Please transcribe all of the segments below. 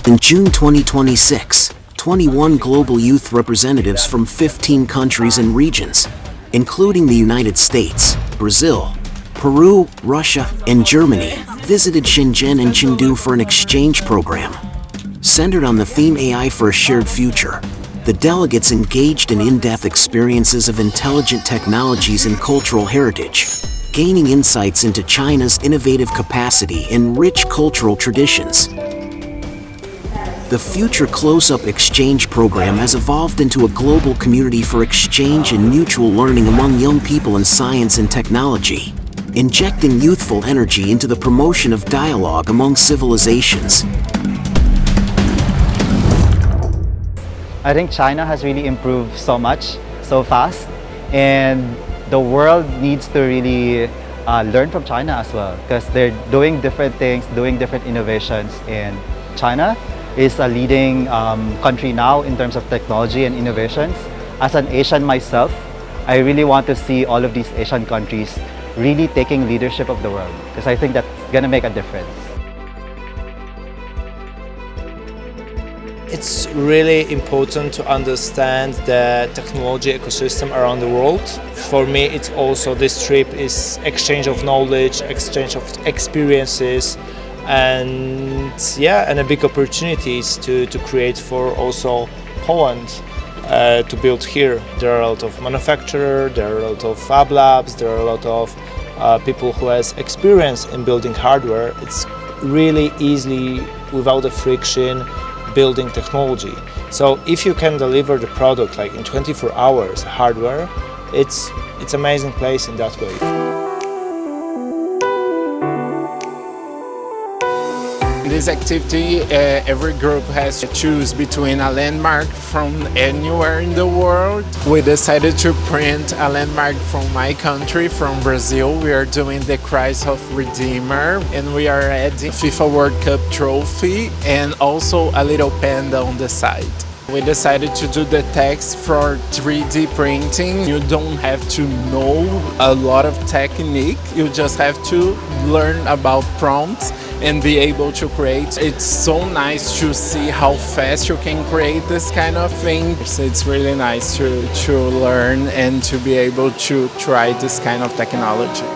In June 2026, 21 global youth representatives from 15 countries and regions, including the United States, Brazil, Peru, Russia, and Germany, visited Shenzhen and Chengdu for an exchange program. Centered on the theme AI for a Shared Future, the delegates engaged in in-depth experiences of intelligent technologies and cultural heritage, gaining insights into China's innovative capacity and rich cultural traditions. The Future Close-Up Exchange program has evolved into a global community for exchange and mutual learning among young people in science and technology, injecting youthful energy into the promotion of dialogue among civilizations. I think China has really improved so much, so fast, and the world needs to really learn from China as well, because they're doing different things, doing different innovations, and China is a leading country now in terms of technology and innovations. As an Asian myself, I really want to see all of these Asian countries really taking leadership of the world, because I think that's going to make a difference. It's really important to understand the technology ecosystem around the world. For me, it's also this trip is exchange of knowledge, exchange of experiences, and a big opportunities to create for also Poland to build here. There are a lot of manufacturers, there are a lot of fab labs, there are a lot of people who has experience in building hardware. It's really easily, without the friction, building technology. So if you can deliver the product like in 24 hours hardware, it's amazing place in that way. In this activity, every group has to choose between a landmark from anywhere in the world. We decided to print a landmark from my country, from Brazil. We are doing the Christ of Redeemer, and we are adding FIFA World Cup trophy and also a little panda on the side. We decided to do the text for 3D printing. You don't have to know a lot of technique. You just have to learn about prompts and be able to create. It's so nice to see how fast you can create this kind of thing. It's really nice to learn and to be able to try this kind of technology.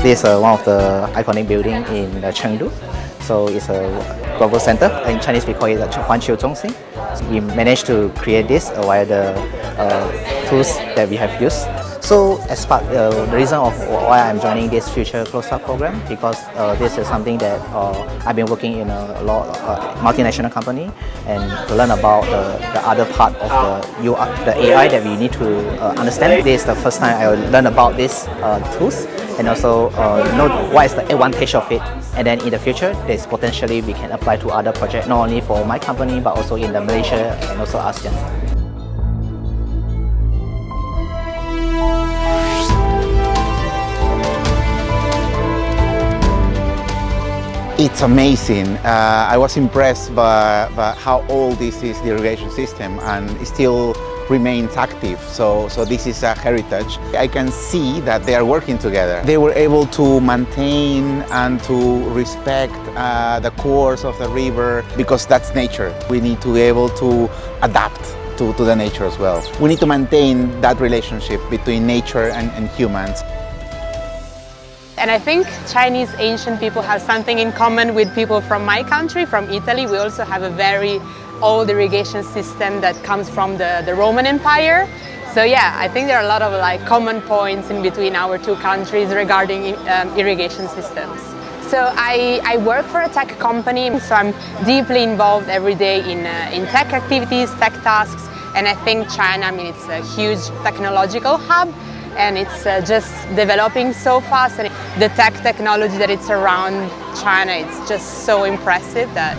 This is one of the iconic buildings in Chengdu. So it's a global center. In Chinese, we call it the Huanqiu Zhongxin. We managed to create this via the tools that we have used. So as part, the reason of why I'm joining this Future Close-Up program, because this is something that I've been working in a lot multinational company, and to learn about the other part of the AI that we need to understand. This is the first time I learn about these tools, and also know what is the advantage of it. And then in the future, there's potentially we can apply to other projects, not only for my company, but also in the Malaysia and also ASEAN. It's amazing. I was impressed by how old this is, the irrigation system, and it still remains active. So this is a heritage. I can see that they are working together. They were able to maintain and to respect the course of the river, because that's nature. We need to be able to adapt to the nature as well. We need to maintain that relationship between nature and humans. And I think Chinese ancient people have something in common with people from my country, from Italy. We also have a very old irrigation system that comes from the Roman Empire. So yeah, I think there are a lot of common points in between our two countries regarding irrigation systems. So I work for a tech company, so I'm deeply involved every day in tech activities, tech tasks, and I think China, it's a huge technological hub, and it's just developing so fast, and the technology that it's around China, it's just so impressive that.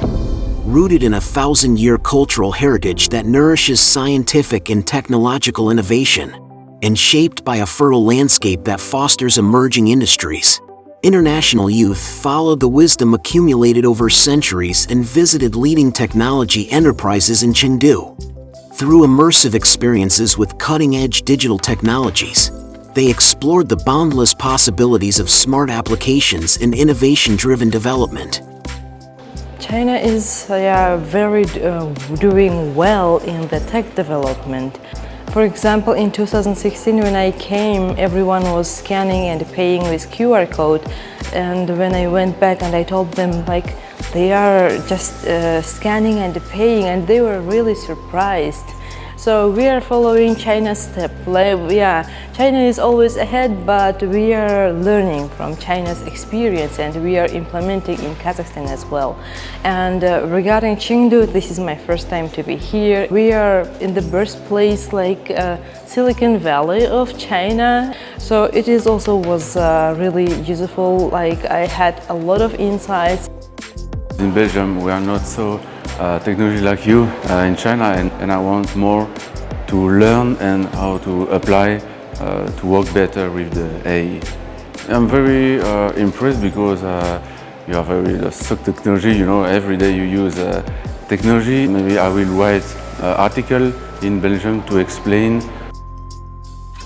Rooted in 1,000-year cultural heritage that nourishes scientific and technological innovation, and shaped by a fertile landscape that fosters emerging industries, international youth followed the wisdom accumulated over centuries and visited leading technology enterprises in Chengdu. Through immersive experiences with cutting-edge digital technologies, They explored the boundless possibilities of smart applications and innovation-driven development. China is very doing well in the tech development. For example, in 2016 when I came, everyone was scanning and paying with QR code. And when I went back and I told them like they are just scanning and paying, and they were really surprised. So we are following China's step. China is always ahead, but we are learning from China's experience and we are implementing in Kazakhstan as well. And regarding Chengdu, this is my first time to be here. We are in the birthplace like Silicon Valley of China. So it is also was really useful. Like I had a lot of insights. In Belgium, we are not so technology like you in China, and I want more to learn and how to apply to work better with the AI. I'm very impressed because you are very so technology, you know, every day you use technology. Maybe I will write an article in Belgium to explain.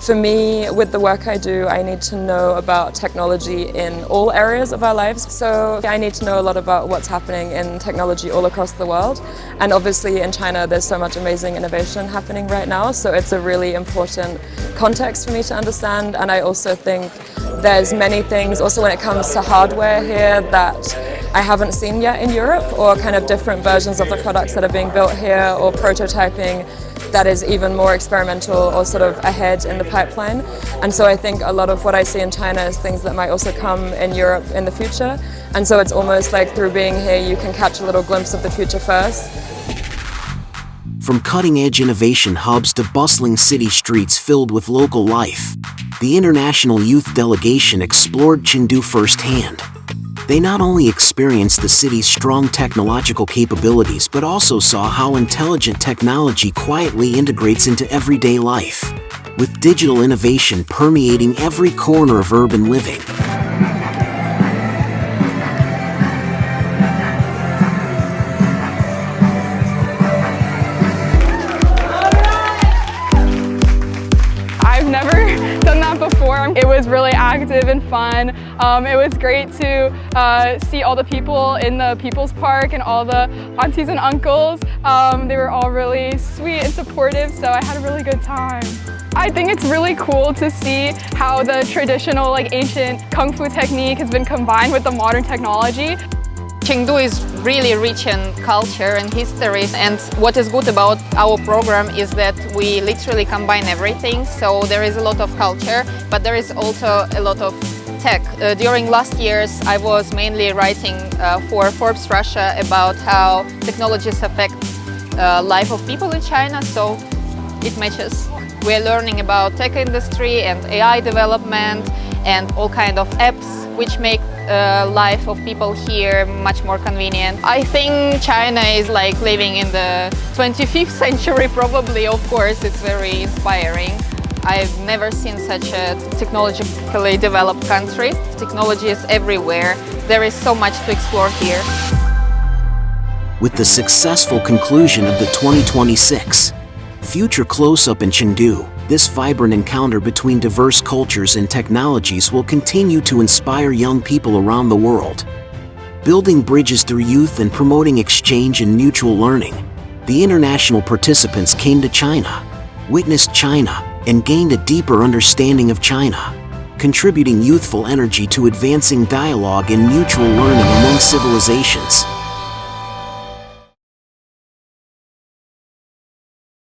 For me, with the work I do, I need to know about technology in all areas of our lives. So I need to know a lot about what's happening in technology all across the world. And obviously in China, there's so much amazing innovation happening right now. So it's a really important context for me to understand. And I also think there's many things also when it comes to hardware here that I haven't seen yet in Europe, or kind of different versions of the products that are being built here, or prototyping that is even more experimental or sort of ahead in the pipeline. And so I think a lot of what I see in China is things that might also come in Europe in the future. And so it's almost like through being here, you can catch a little glimpse of the future first. From cutting-edge innovation hubs to bustling city streets filled with local life, the international youth delegation explored Chengdu firsthand. They not only experienced the city's strong technological capabilities but also saw how intelligent technology quietly integrates into everyday life, with digital innovation permeating every corner of urban living. I've never done that before. It was really active and fun. It was great to see all the people in the People's Park and all the aunties and uncles. They were all really sweet and supportive, so I had a really good time. I think it's really cool to see how the traditional, ancient Kung Fu technique has been combined with the modern technology. Chengdu is really rich in culture and history, and what is good about our program is that we literally combine everything. So there is a lot of culture, but there is also a lot of tech. During last years, I was mainly writing for Forbes Russia about how technologies affect life of people in China, so it matches. We're learning about tech industry and AI development and all kind of apps which make life of people here much more convenient. I think China is like living in the 25th century probably. Of course, it's very inspiring. I've never seen such a technologically developed country. Technology is everywhere. There is so much to explore here. With the successful conclusion of the 2026 Future Close-Up in Chengdu, this vibrant encounter between diverse cultures and technologies will continue to inspire young people around the world. Building bridges through youth and promoting exchange and mutual learning, the international participants came to China, witnessed China, and gained a deeper understanding of China, contributing youthful energy to advancing dialogue and mutual learning among civilizations.